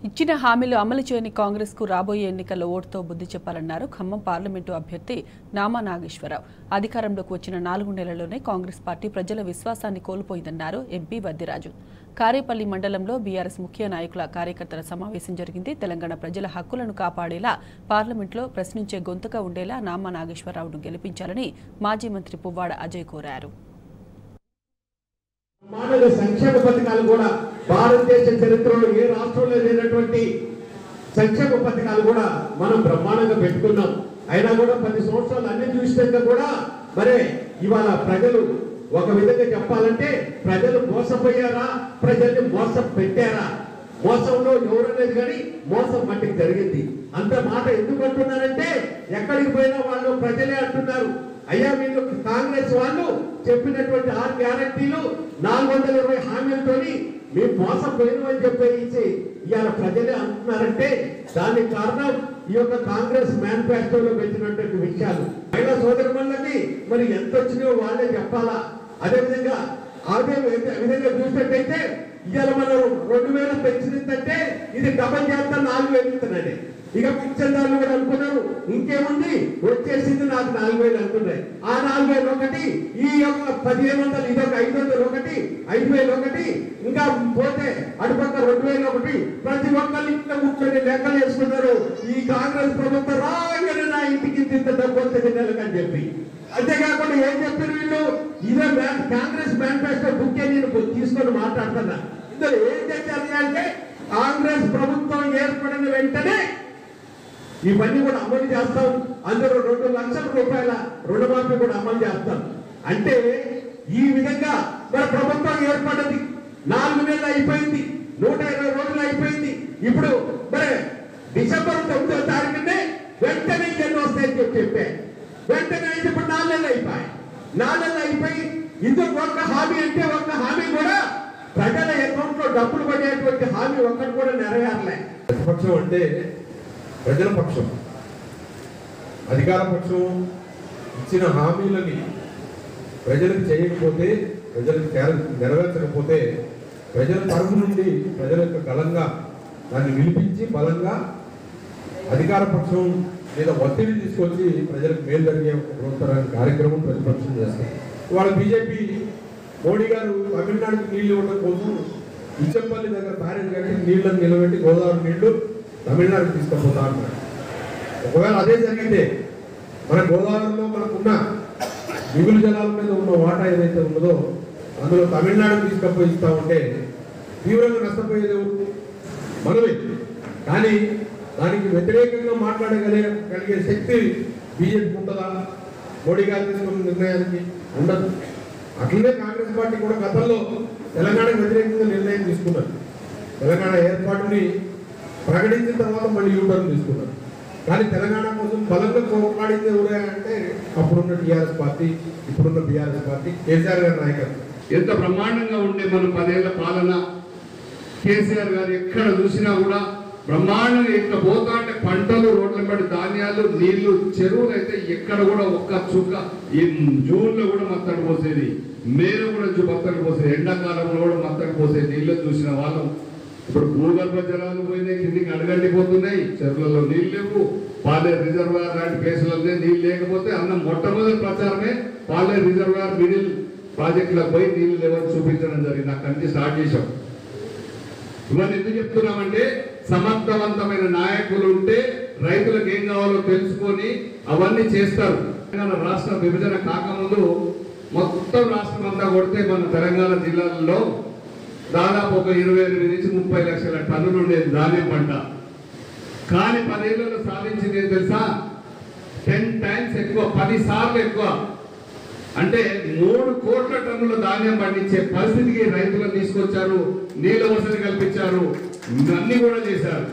ఇచ్చిన హామీలు అమలు చేయని కాంగ్రెస్ కు రాబోయే ఎన్నికల్లో ఓటుతో బుద్ధి చెప్పాలన్నారు ఖమ్మం పార్లమెంటు అభ్యర్థి నామా నాగేశ్వరరావు. అధికారంలోకి వచ్చిన 4 నెలల్లోనే కాంగ్రెస్ పార్టీ ప్రజల విశ్వాసాన్ని కోల్పోయిందన్నారు ఎంపీ వద్దిరాజు. కారేపల్లి మండలంలో బీఆర్ఎస్ ముఖ్య నాయకుల కార్యకర్తల సమావేశం జరిగింది. తెలంగాణ ప్రజల హక్కులను కాపాడేలా పార్లమెంట్లో ప్రశ్నించే గొంతుగా ఉండేలా నామా నాగేశ్వరరావును గెలిపించాలని మాజీ మంత్రి పువ్వాడ అజయ్ కోరారు. మానవ సంక్షేమ పథకాలు కూడా భారతదేశ చరిత్రలో ఏ రాష్ట్రంలో లేనటువంటి సంక్షేమ పథకాలు కూడా మనం బ్రహ్మాండంగా పెట్టుకున్నాం. అయినా కూడా 10 సంవత్సరాలు అన్ని చూసినాక కూడా మరి ఇవాళ ప్రజలు ఒక విధంగా చెప్పాలంటే ప్రజలు మోసపోయారా, ప్రజల్ని మోసం పెట్టారా? మోసంలో ఎవరనేది కానీ మోసం మట్టికి జరిగింది. అంత మాట ఎందుకు అంటున్నారంటే ఎక్కడికి పోయినా వాళ్ళు ప్రజలే అంటున్నారు, అయ్యా వీళ్ళు కాంగ్రెస్ వాళ్ళు చెప్పినటువంటి 6 గ్యారంటీలు 420 హామీలతోని మేము మోసపోయినామని చెప్పేసి ఇవాళ ప్రజలే అంటున్నారంటే దానికి కారణం ఈ యొక్క కాంగ్రెస్ మేనిఫెస్టోలో పెట్టినటువంటి విషయాలు. మహిళా సోదరులకి మరి ఎంత వచ్చినాయో వాళ్ళే చెప్పాలా. అదేవిధంగా అదే విధంగా చూసినట్టయితే ఇవాళ మనం 2000 పెంచిందంటే ఇది డబల్ చేస్తా 4000 ఇస్తున్నాయి. ఇక పిచ్చందారులు కూడా అనుకున్నారు ఇంకేముంది వచ్చేసింది నాకు 4000 అనుకున్నాయి. ఆ 4000 ఒకటి, ఈ యొక్క 1500 ఇదొక 500 ఒకటి, 5000 ఒకటి, ఇంకా పోతే అటుపక్క 2000 ఒకటి. ప్రతి ఒక్కళ్ళు ఇంట్లో కూర్చొని లెక్కలు వేసుకున్నారు. ఈ కాంగ్రెస్ ప్రభుత్వం రాగానే నా ఇంటికి ఇంత డబ్బు వస్తుంది నెలకని చెప్పి. అంతేకాకుండా ఏం చెప్పారు వీళ్ళు, ఇదే కాంగ్రెస్ మేనిఫెస్టో బుక్ నేను తీసుకొని మాట్లాడుతున్నా. ఇందులో ఏం చేశారు అంటే కాంగ్రెస్ ప్రభుత్వం ఏర్పడిన వెంటనే ఇవన్నీ కూడా అమలు చేస్తాం, అందులో 2 లక్షల రూపాయల రుణమాఫీ కూడా అమలు చేస్తాం. అంటే ఈ విధంగా మన ప్రభుత్వం ఏర్పడింది, 4 నెలలు అయిపోయింది, 120 రోజులు అయిపోయింది. ఇప్పుడు మరి డిసెంబర్ 9వ తారీఖునే వెంటనే ఎన్ని వస్తాయని చెప్పే వెంటనే ఇప్పుడు 4 నెలలు అయిపోయాయి. 4 నెలలు అయిపోయి ఇందుకు ఒక్క హామీ అంటే ఒక్క హామీ కూడా ప్రజల అకౌంట్ లో డబ్బులు పడేటువంటి హామీ ఒక్కటి కూడా నెరవేరలే. ప్రతిపక్షం అంటే ప్రజల పక్షం, అధికార పక్షం ఇచ్చిన హామీలని ప్రజలకు చేయకపోతే, ప్రజలకు నెరవేర్చకపోతే ప్రజల తరఫు నుండి ప్రజల యొక్క బలంగా దాన్ని వినిపించి బలంగా అధికార పక్షం మీద ఒత్తిడి తీసుకొచ్చి ప్రజలకు మేలు జరిగే ఒక బృహత్తర కార్యక్రమం ప్రతిపక్షం చేస్తారు. ఇవాళ బీజేపీ మోడీ గారు తమిళనాడుకి నీళ్లు ఇవ్వడం కోసం ఇచ్చంపల్లి దగ్గర బ్యారేజ్ కట్టి నీళ్లను నిలబెట్టి గోదావరి నీళ్లు తమిళనాడుకి తీసుకుపోతా అంటారు. ఒకవేళ అదే జరిగితే మన గోదావరిలో మనకున్న మిగులు జలాల మీద ఉన్న వాటా ఏదైతే ఉన్నదో అందులో తమిళనాడుకి తీసుకపోయి ఇస్తా ఉంటే తీవ్రంగా నష్టపోయేది మనమే. కానీ దానికి వ్యతిరేకంగా మాట్లాడగలిగే శక్తి బీజేపీకి ఉంటుందా? మోడీ గారు తీసుకున్న నిర్ణయానికి ఉండదు. అట్లనే కాంగ్రెస్ పార్టీ కూడా గతంలో తెలంగాణకు వ్యతిరేకంగా నిర్ణయం తీసుకున్నారు. తెలంగాణ ఏర్పాటుని ప్రకటించిన తర్వాత మళ్ళీ యూటర్న్ తీసుకున్నారు. కానీ తెలంగాణ కోసం బలంగా పోరాడింది ఎవరే అంటే అప్పుడున్న టీఆర్ఎస్ పార్టీ, ఇప్పుడున్న బీఆర్ఎస్ పార్టీ, కేసీఆర్ గారి నాయకత్వం. ఎంత బ్రహ్మాండంగా ఉండే మన 10 ఏళ్ల పాలన. కేసీఆర్ గారు ఎక్కడ చూసినా కూడా బ్రహ్మాండంగా ఎక్కడ పోతా అంటే పంటలు, రోడ్ల పడి ధాన్యాలు, నీళ్లు, చెరువులు అయితే ఎక్కడ కూడా ఒక్క చుక్క. ఈ జూన్లో కూడా మత్తడి పోసేది, మేలో కూడా మత్తడి పోసేది, ఎండాకాలంలో కూడా మత్తడి పోసేది. నీళ్ళు చూసిన వాళ్ళం. ఇప్పుడు భూగర్భ జలాలు పోయినాయి, కిందికి అడగండిపోతున్నాయి, చెరువులలో నీళ్ళు లేవు. పాలేరు రిజర్వాయర్ లాంటి ప్లేసులనే నీళ్ళు లేకపోతే అన్న మొట్టమొదటి ప్రచారమే పాలేరు రిజర్వాయర్ మిడిల్ ప్రాజెక్టులకు పోయి నీళ్లు లేవని చూపించడం జరిగింది. అక్కడి నుంచి స్టార్ట్ చేశాం. ఇవన్నీ ఎందుకు చెప్తున్నామంటే సమర్థవంతమైన నాయకులు ఉంటే రైతులకు ఏం కావాలో తెలుసుకొని అవన్నీ చేస్తారు. తెలంగాణ రాష్ట్ర విభజన కాకముందు మొత్తం రాష్ట్రం అంతా కొడితే మన తెలంగాణ జిల్లాలలో దాదాపు ఒక 28 నుంచి 30 లక్షల టన్నులు ఉండేది ధాన్యం పంట. కానీ 10 ఏళ్లలో సాధించింది ఏం తెలుసా? 10 టైమ్స్ ఎక్కువ, 10 సార్లు ఎక్కువ. అంటే 3 కోట్ల టన్నుల ధాన్యం పండించే పరిస్థితికి రైతులను తీసుకొచ్చారు, నీళ్ళ వసతి కల్పించారు, అన్ని కూడా చేశారు.